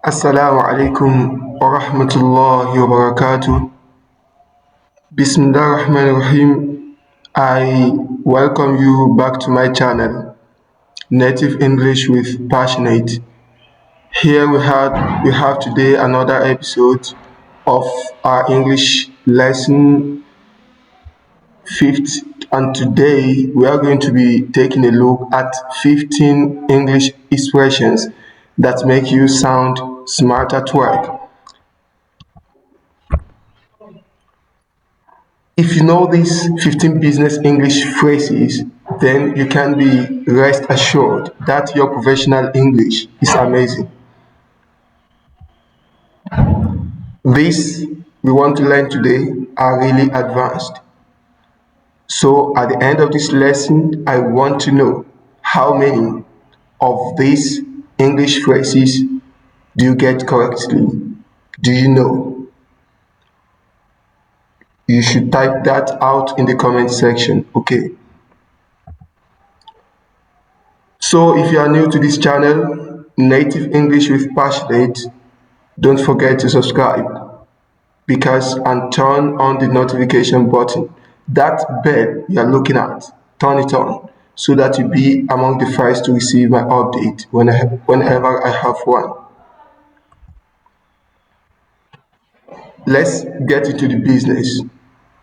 Assalamu alaikum wa rahmatullahi wa barakatuh. Bismillahirrahmanirrahim. I welcome you back to my channel, Native English with Passionate. Here we have today another episode of our English lesson 5th, and today we are going to be taking a look at 15 English expressions that make you sound smarter at work. If you know these 15 business English phrases, then you can be rest assured that your professional English is amazing. These we want to learn today are really advanced. So at the end of this lesson, I want to know how many of these English phrases do you get correctly? Do you know? You should type that out in the comment section, okay? So if you are new to this channel, Native English with Passionate, don't forget to subscribe and turn on the notification button. That bell you are looking at, turn it on so that you'll be among the first to receive my update whenever I have one. Let's get into the business.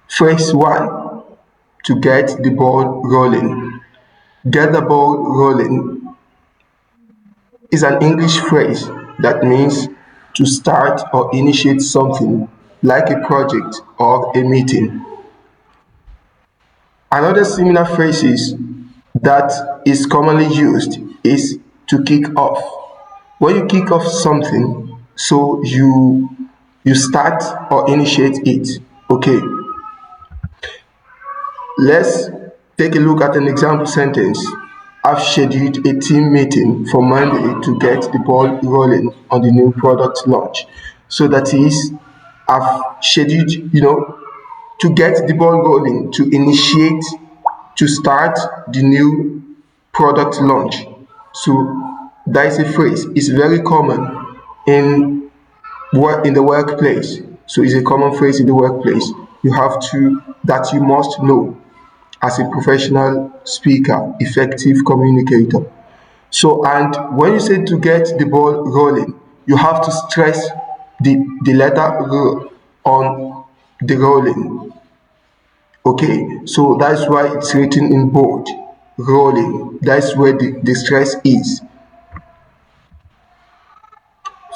Phrase 1, to get the ball rolling. Get the ball rolling is an English phrase that means to start or initiate something like a project or a meeting. Another similar phrase that is commonly used is to kick off. When you kick off something, so you start or initiate it, okay? Let's take a look at an example sentence. I've scheduled a team meeting for Monday to get the ball rolling on the new product launch. So that is, I've scheduled, to get the ball rolling, to initiate, to start the new product launch. So that is a phrase. It's very common in the workplace. So it's a common phrase in the workplace. That you must know as a professional speaker, effective communicator. So, and when you say to get the ball rolling, you have to stress the letter R on the rolling. Okay, so that's why it's written in bold, rolling. That's where the stress is.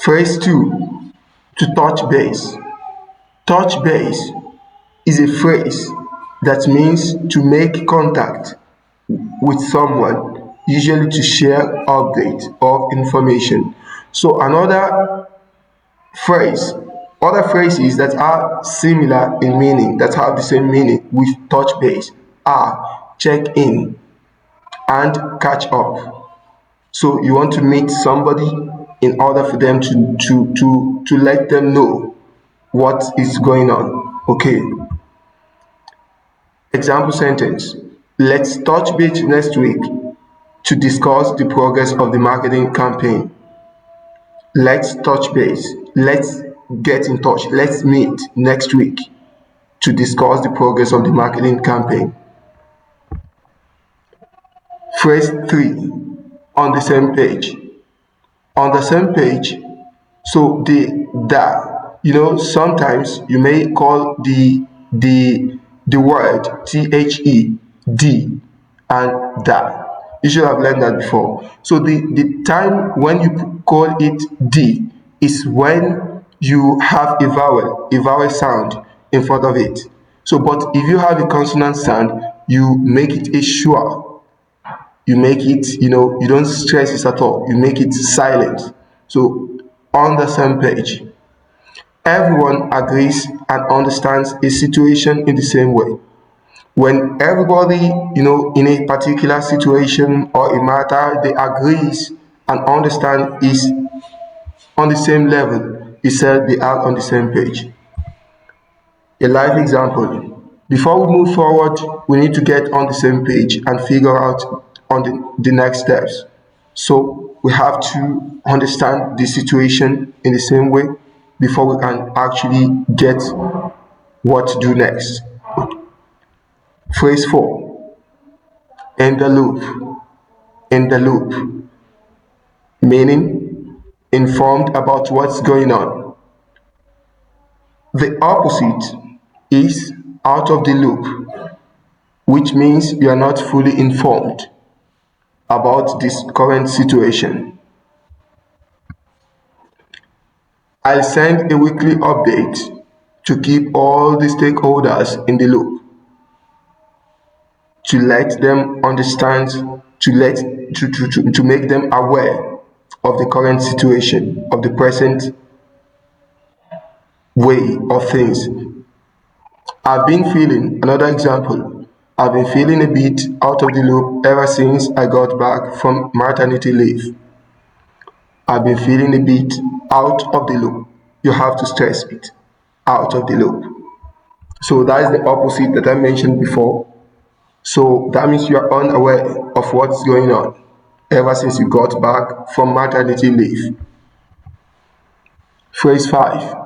Phrase 2, to touch base. Touch base is a phrase that means to make contact with someone, usually to share updates or information. So other phrases that are similar in meaning, that have the same meaning with touch base, are check in and catch up. So you want to meet somebody in order for them to let them know what is going on, okay? Example sentence, let's touch base next week to discuss the progress of the marketing campaign. Let's touch base, let's get in touch, let's meet next week to discuss the progress of the marketing campaign. Phrase 3, on the same page. On the same page, so sometimes you may call the word THED and da. You should have learned that before. So the time when you call it D is when you have a vowel sound in front of it. So, but if you have a consonant sound, you make it a schwa. You make it, you don't stress it at all. You make it silent. So, on the same page. Everyone agrees and understands a situation in the same way. When everybody, in a particular situation or a matter, they agrees and understand is on the same level, he said they are on the same page. A live example. Before we move forward, we need to get on the same page and figure out on the next steps. So we have to understand the situation in the same way before we can actually get what to do next. Phrase 4, in the loop. In the loop, meaning informed about what's going on. The opposite is out of the loop, which means you are not fully informed about this current situation. I'll send a weekly update to keep all the stakeholders in the loop, to let them understand, to make them aware of the current situation, of the present way of things. Another example, I've been feeling a bit out of the loop ever since I got back from maternity leave. I've been feeling a bit out of the loop. You have to stress it, out of the loop. So that is the opposite that I mentioned before. So that means you are unaware of what's going on ever since you got back from maternity leave. Phrase 5,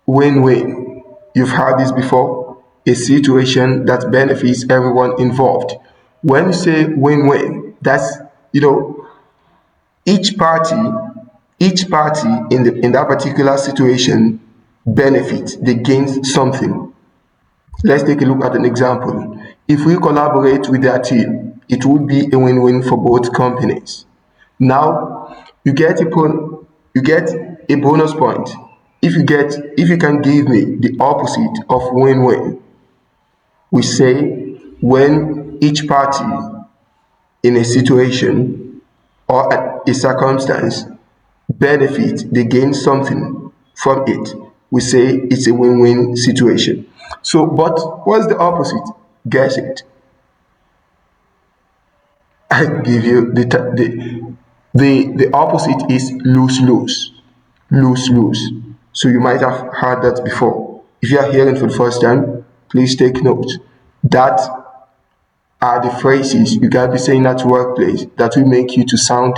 win-win. You've heard this before, a situation that benefits everyone involved. When you say win-win, that's, each party in that particular situation benefits, they gain something. Let's take a look at an example. If we collaborate with their team, it would be a win-win for both companies. Now, you get a bonus point if you can give me the opposite of win-win. We say when each party in a situation or a circumstance benefit, they gain something from it, we say it's a win-win situation. So, but what's the opposite? Guess it. I give you the opposite is lose-lose. Lose-lose. So you might have heard that before. If you are hearing for the first time, please take note. That are the phrases you gotta be saying at workplace that will make you to sound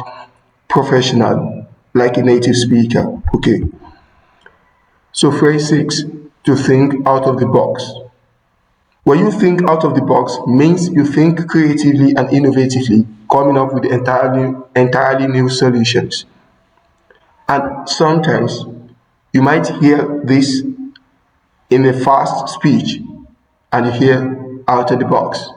professional, like a native speaker. Okay. So phrase 6, to think out of the box. When you think out of the box, means you think creatively and innovatively, coming up with entirely new solutions. And sometimes you might hear this in a fast speech, and you hear out of the box,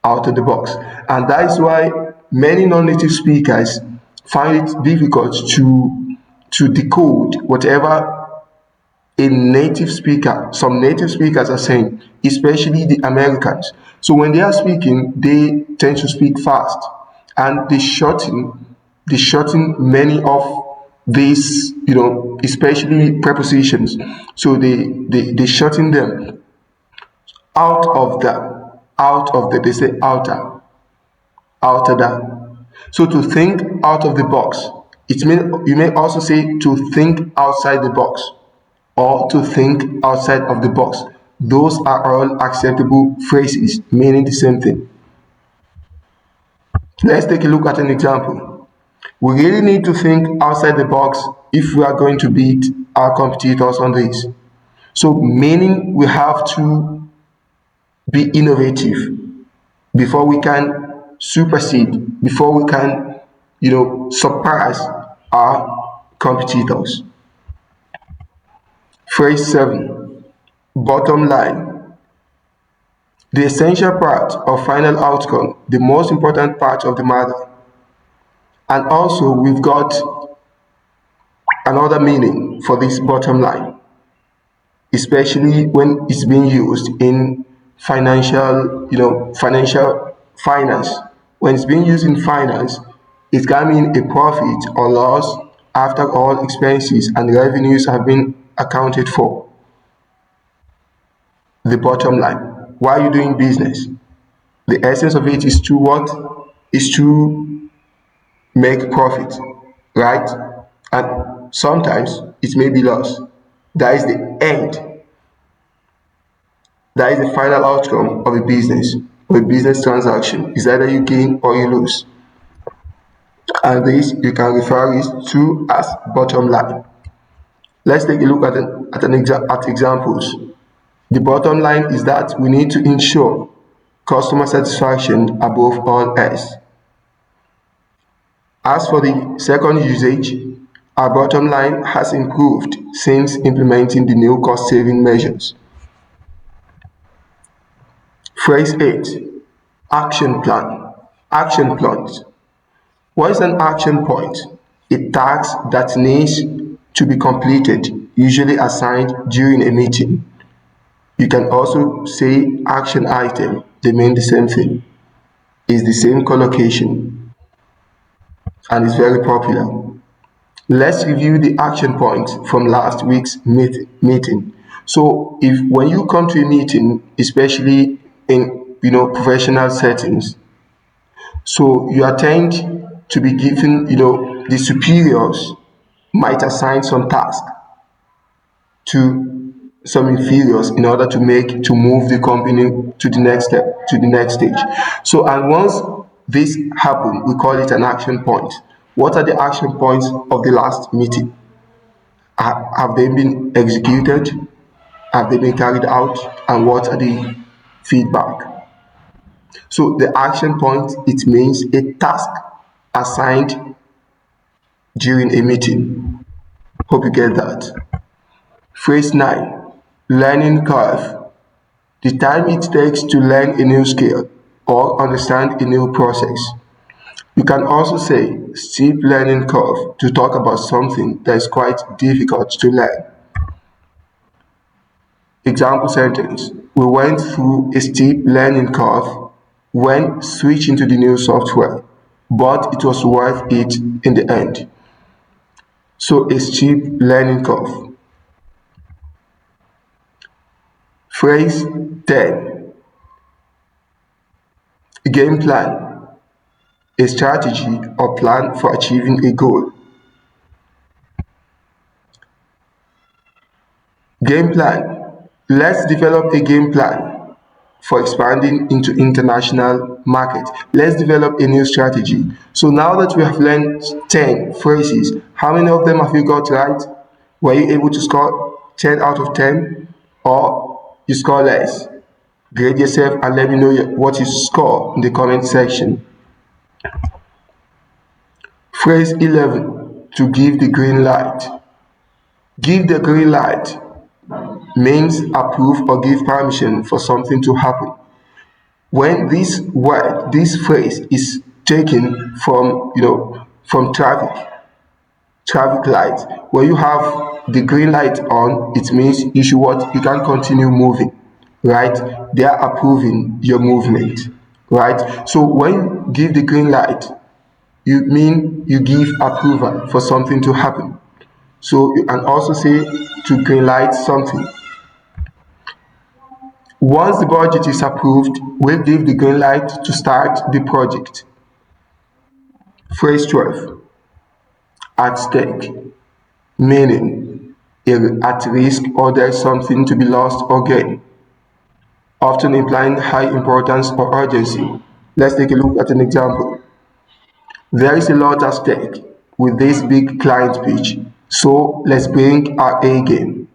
out of the box. And that is why many non-native speakers find it difficult to decode whatever some native speakers are saying, especially the Americans. So when they are speaking, they tend to speak fast, and they shorten many of these, especially prepositions. So they shorten them. Out of the, they say outer that. So to think out of the box, you may also say to think outside the box, or to think outside of the box. Those are all acceptable phrases meaning the same thing. Let's take a look at an example. We really need to think outside the box if we are going to beat our competitors on this. So meaning we have to be innovative before we can supersede, before we can, surpass our competitors. Phrase 7, bottom line. The essential part or final outcome, the most important part of the matter. And also we've got another meaning for this bottom line, especially when it's being used in finance. When it's being used in finance, it can mean a profit or loss after all expenses and revenues have been accounted for. The bottom line. Why are you doing business? The essence of it is to what? Is to make profit, right? And sometimes it may be loss. That is the end. That is the final outcome of a business transaction. Is either you gain or you lose. and this you can refer it to as bottom line. Let's take a look at examples. The bottom line is that we need to ensure customer satisfaction above all else. As for the second usage, our bottom line has improved since implementing the new cost-saving measures. Phrase 8. Action plan. Action plans. What is an action point? A task that needs to be completed, usually assigned during a meeting. You can also say action item. They mean the same thing. It's the same collocation and it's very popular. Let's review the action points from last week's meeting. So when you come to a meeting, especially in professional settings, so you attend to be given, the superiors might assign some task to some inferiors in order to move the company to the next step, to the next stage. So, and once this happens, we call it an action point. What are the action points of the last meeting? Have they been executed? Have they been carried out? And what are the feedback? So the action point, it means a task assigned during a meeting. Hope you get that. Phrase 9. Learning curve. The time it takes to learn a new skill or understand a new process. You can also say steep learning curve to talk about something that is quite difficult to learn. Example sentence. We went through a steep learning curve when switching to the new software, but it was worth it in the end. So a steep learning curve. Phrase 10. Game plan. A strategy or plan for achieving a goal. Game plan. Let's develop a game plan for expanding into international market. Let's develop a new strategy. So now that we have learned 10 phrases, how many of them have you got right? Were you able to score 10 out of 10 or you score less? Grade yourself and let me know what you score in the comment section. Phrase 11. To give the green light. Give the green light means approve or give permission for something to happen. When this phrase is taken from traffic lights, when you have the green light on, it means you can continue moving, right? They are approving your movement, right? So when you give the green light, you mean you give approval for something to happen. So you can also say to green light something. Once the budget is approved, we'll give the green light to start the project. Phrase 12. At stake, meaning at risk or there is something to be lost or gained, often implying high importance or urgency. Let's take a look at an example. There is a lot at stake with this big client pitch, so let's bring our A game.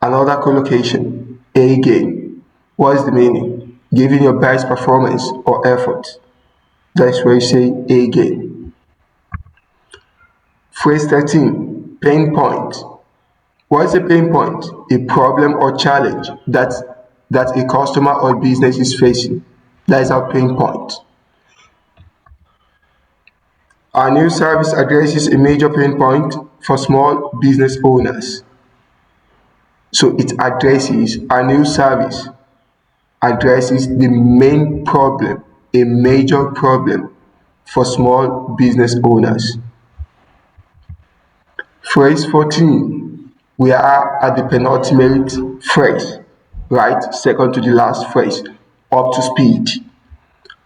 Another collocation, A game. What is the meaning? Giving your best performance or effort. That's where you say A game. Phrase 13, pain point. What is a pain point? A problem or challenge that a customer or business is facing. That is our pain point. Our new service addresses a major pain point for small business owners. So it addresses, our new service addresses the main problem, a major problem for small business owners. Phrase 14, we are at the penultimate phrase, right? Second to the last phrase, up to speed.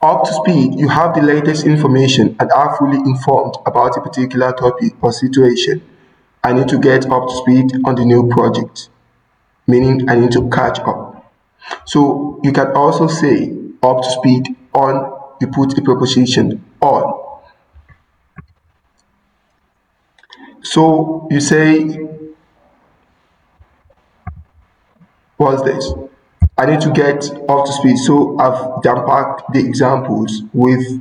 Up to speed, you have the latest information and are fully informed about a particular topic or situation. I need to get up to speed on the new project, meaning I need to catch up. So you can also say up to speed on, you put a preposition on. So you say, what's this? I need to get up to speed. So I've jam-packed the examples with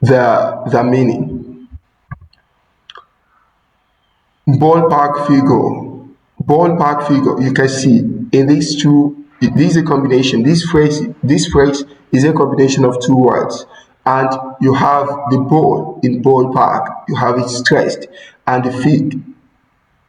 the meaning. Ballpark figure. Ballpark figure, you can see in these two, this is a combination. This phrase is a combination of two words. And you have the ball in ballpark, you have it stressed, and the fig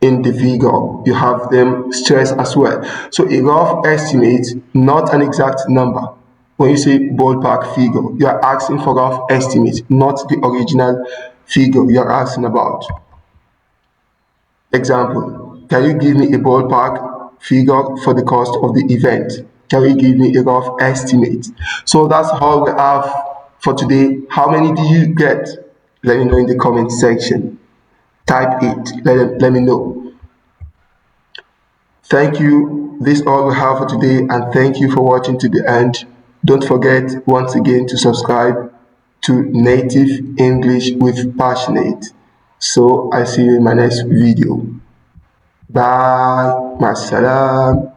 in the figure, you have them stressed as well. So a rough estimate, not an exact number. When you say ballpark figure, you are asking for rough estimate, not the original figure you are asking about. Example, can you give me a ballpark figure for the cost of the event? Can you give me a rough estimate? So that's all we have for today. How many do you get? Let me know in the comment section. Type it, let me know. Thank you. This is all we have for today, and thank you for watching to the end. Don't forget once again to subscribe to Native English with Passionate. So I see you in my next video. Bye. Masalam.